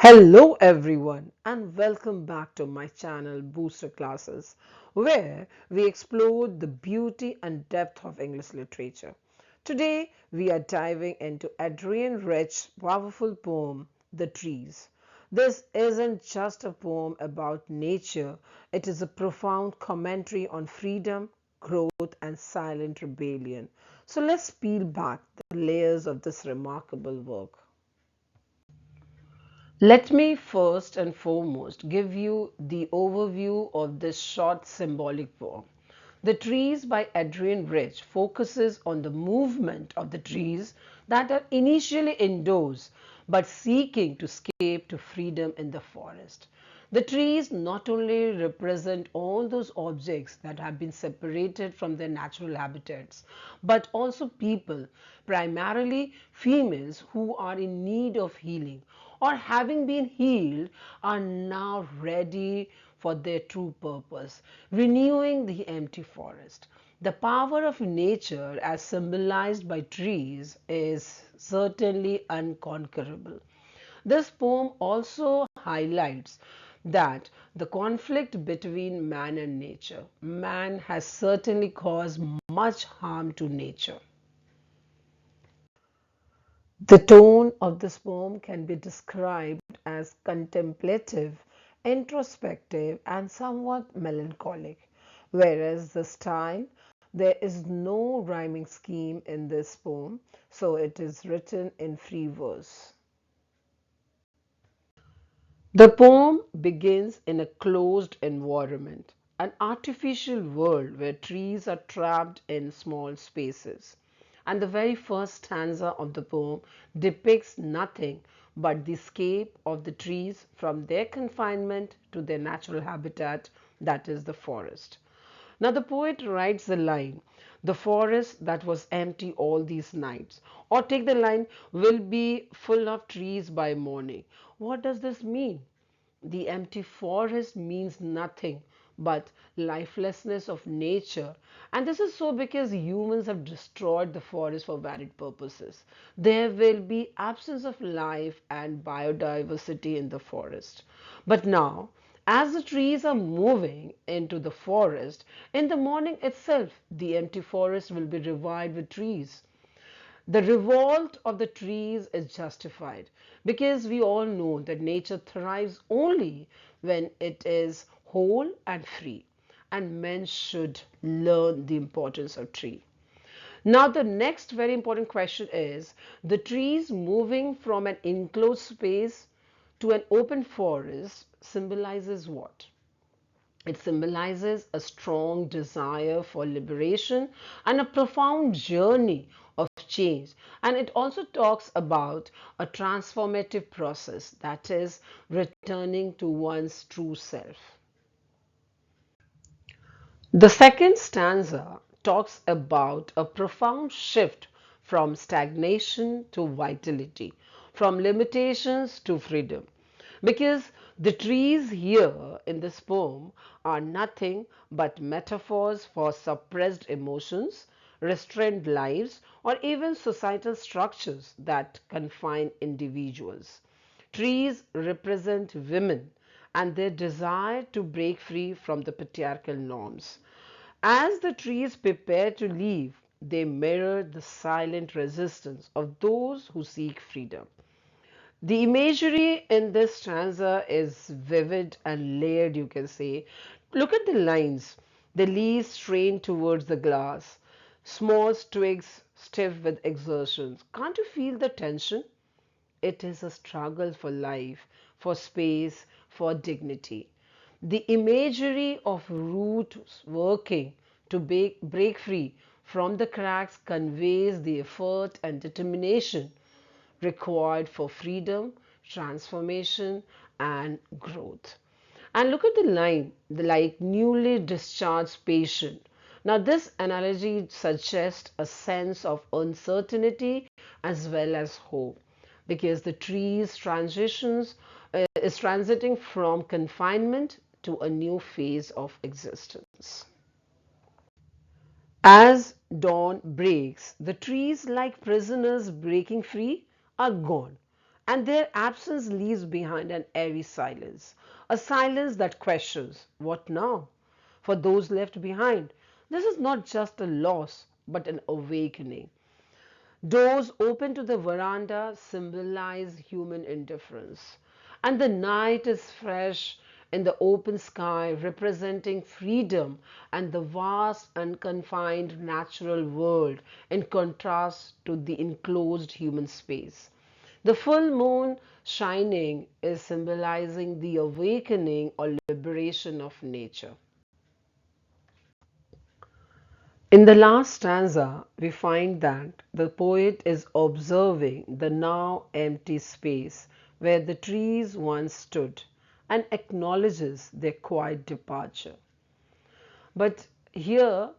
Hello everyone and welcome back to my channel Booster Classes, where we explore the beauty and depth of English literature. Today we are diving into Adrienne Rich's powerful poem The Trees. This isn't just a poem about nature, it is a profound commentary on freedom, growth and silent rebellion. So let's peel back the layers of this remarkable work. Let me first and foremost give you the overview of this short symbolic poem. The Trees by Adrienne Rich focuses on the movement of the trees that are initially indoors but seeking to escape to freedom in the forest. The trees not only represent all those objects that have been separated from their natural habitats, but also people, primarily females who are in need of healing or having been healed are now ready for their true purpose, renewing the empty forest. The power of nature as symbolized by trees is certainly unconquerable. This poem also highlights that the conflict between man and nature. Man has certainly caused much harm to nature. The tone of this poem can be described as contemplative, introspective, and somewhat melancholic, whereas the style, there is no rhyming scheme in this poem, so it is written in free verse. The poem begins in a closed environment, an artificial world where trees are trapped in small spaces. And the very first stanza of the poem depicts nothing but the escape of the trees from their confinement to their natural habitat, that is the forest. Now the poet writes the line, the forest that was empty all these nights. Or take the line, will be full of trees by morning. What does this mean? The empty forest means nothing but lifelessness of nature. And this is so because humans have destroyed the forest for varied purposes. There will be absence of life and biodiversity in the forest. But now, as the trees are moving into the forest, in the morning itself, the empty forest will be revived with trees. The revolt of the trees is justified because we all know that nature thrives only when it is whole and free, and men should learn the importance of tree. Now the next very important question is the trees moving from an enclosed space to an open forest symbolizes what? It symbolizes a strong desire for liberation and a profound journey of change. And it also talks about a transformative process, that is, returning to one's true self. The second stanza talks about a profound shift from stagnation to vitality, from limitations to freedom. Because the trees here in this poem are nothing but metaphors for suppressed emotions, restrained lives, or even societal structures that confine individuals. Trees represent women and their desire to break free from the patriarchal norms. As the trees prepare to leave, they mirror the silent resistance of those who seek freedom. The imagery in this stanza is vivid and layered, you can say. Look at the lines. The leaves strain towards the glass, small twigs stiff with exertions. Can't you feel the tension? It is a struggle for life, for space, for dignity. The imagery of roots working to break free from the cracks conveys the effort and determination required for freedom, transformation, and growth. And look at the line, the like newly discharged patient. Now, this analogy suggests a sense of uncertainty as well as hope because the tree's transitions is transiting from confinement to a new phase of existence. As dawn breaks, the trees, like prisoners breaking free, are gone, and their absence leaves behind an airy silence, a silence that questions, what now? For those left behind, this is not just a loss, but an awakening. Doors open to the veranda symbolize human indifference, and the night is fresh in the open sky, representing freedom and the vast, unconfined natural world in contrast to the enclosed human space. The full moon shining is symbolizing the awakening or liberation of nature. In the last stanza, we find that the poet is observing the now empty space where the trees once stood and acknowledges their quiet departure. But here,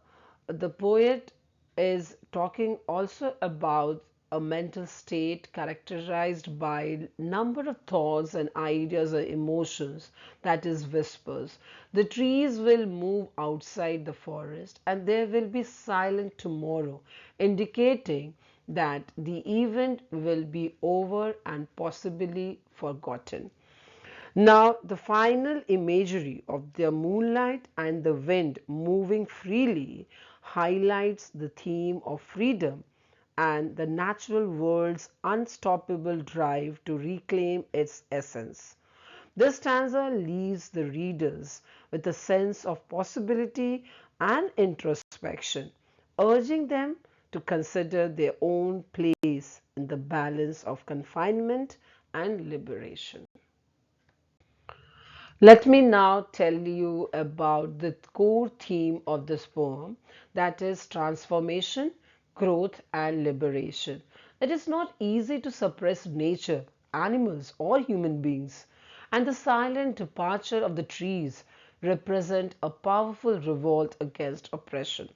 the poet is talking also about a mental state characterized by number of thoughts and ideas or emotions, that is whispers. The trees will move outside the forest and there will be silent tomorrow, indicating that the event will be over and possibly forgotten. Now, the final imagery of the moonlight and the wind moving freely highlights the theme of freedom and the natural world's unstoppable drive to reclaim its essence. This stanza leaves the readers with a sense of possibility and introspection, urging them to consider their own place in the balance of confinement and liberation. Let me now tell you about the core theme of this poem, that is transformation, growth, and liberation. It is not easy to suppress nature, animals, or human beings, and the silent departure of the trees represent a powerful revolt against oppression.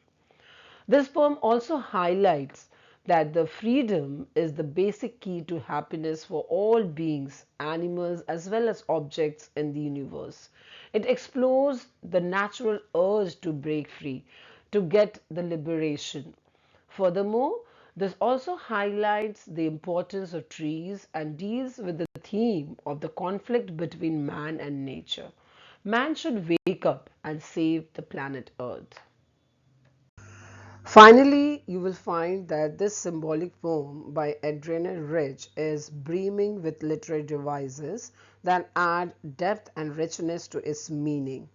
This poem also highlights that the freedom is the basic key to happiness for all beings, animals, as well as objects in the universe. It explores the natural urge to break free, to get the liberation. Furthermore, this also highlights the importance of trees and deals with the theme of the conflict between man and nature. Man should wake up and save the planet Earth. Finally, you will find that this symbolic poem by Adrienne Rich is brimming with literary devices that add depth and richness to its meaning.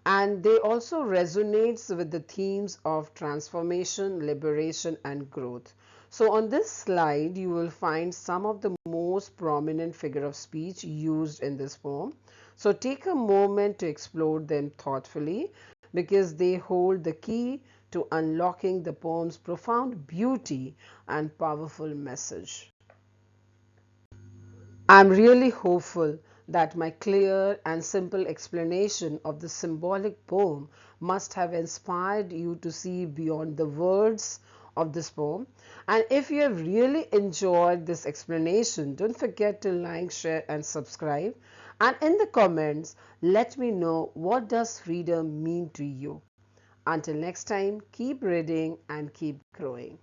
And they also resonates with the themes of transformation, liberation, and growth. So on this slide, you will find some of the most prominent figure of speech used in this poem. So take a moment to explore them thoughtfully because they hold the key to unlocking the poem's profound beauty and powerful message. I'm really hopeful that my clear and simple explanation of the symbolic poem must have inspired you to see beyond the words of this poem. And if you have really enjoyed this explanation, don't forget to like, share, and subscribe. And in the comments, let me know, what does freedom mean to you? Until next time, keep reading and keep growing.